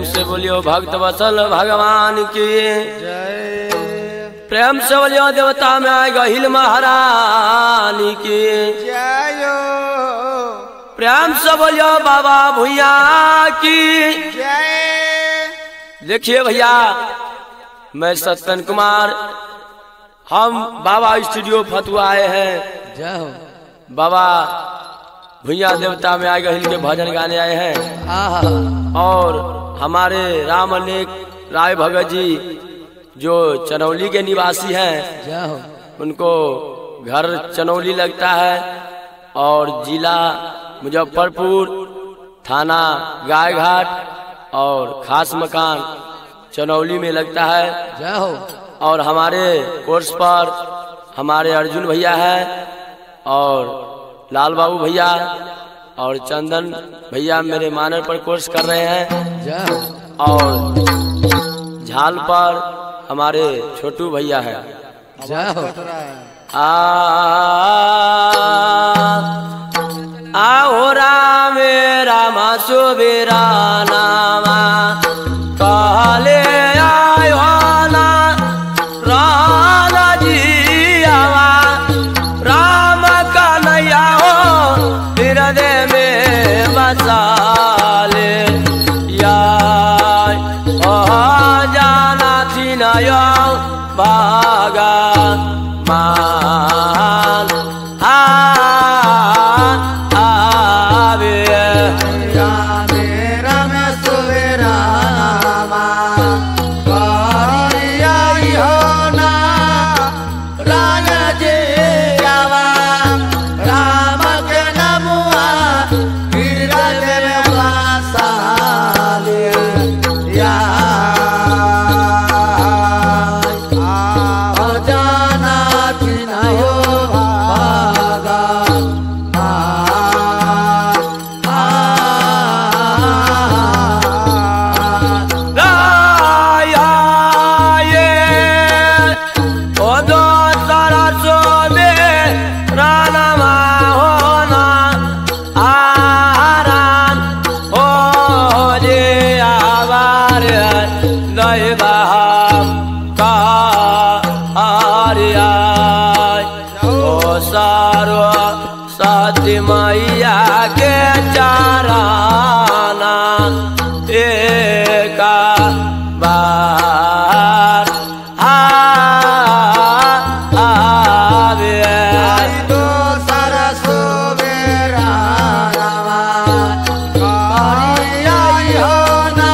से बोलियो भक्त वत्सल भगवान की जय। प्रेम से बोलियो देवता में आए गहिल महारानी की जय। प्रेम से बोलियो बाबा भुइया की जय। देखिए भैया, मैं सत्यन कुमार, हम बाबा स्टूडियो फतुआ आए हैं। जय हो। बाबा भुइया देवता में आए गहिल के भजन गाने आए हैं। आहा। और हमारे राम अनेक राय भगत जी जो चनौली के निवासी हैं, जय हो। उनको घर चनौली लगता है और जिला मुजफ्फरपुर, थाना गायघाट और खास मकान चनौली में लगता है। जय हो। और हमारे कोर्स पर हमारे अर्जुन भैया हैं और लाल बाबू भैया और चंदन भैया मेरे मानर पर कोर्स कर रहे हैं। जय हो। और झाल पर हमारे छोटू भैया हैं। जय हो। आओ राम रामा सुबेरा नामा काले आयो ना राधा जी आवा राम कन्हैया हो हृदय में बसाले या जाना थी नया भागा मान मैया के चाराना एक बार आवे तो सरसो बेरा हो ना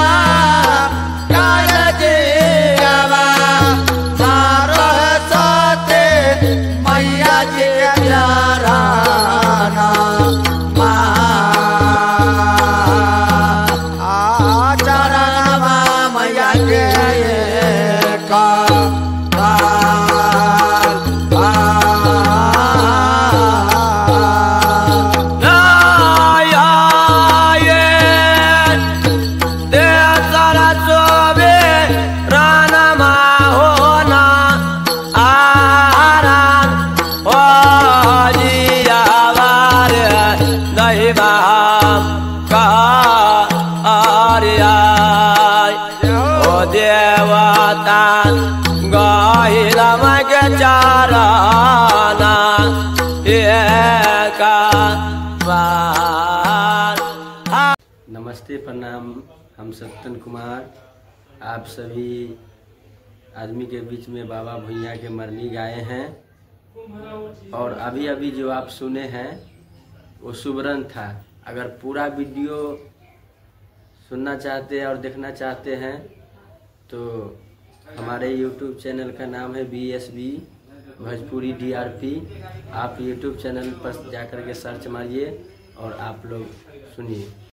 सारे मैया के प्यारा चाराना नमस्ते, प्रणाम। हम सत्यन कुमार आप सभी आदमी के बीच में बाबा भुइया के मरनी गाए हैं। और अभी अभी जो आप सुने हैं वो सुबरन था। अगर पूरा वीडियो सुनना चाहते हैं और देखना चाहते हैं तो हमारे YouTube चैनल का नाम है BSB भोजपुरी DRP। आप YouTube चैनल पर जाकर के सर्च मारिए और आप लोग सुनिए।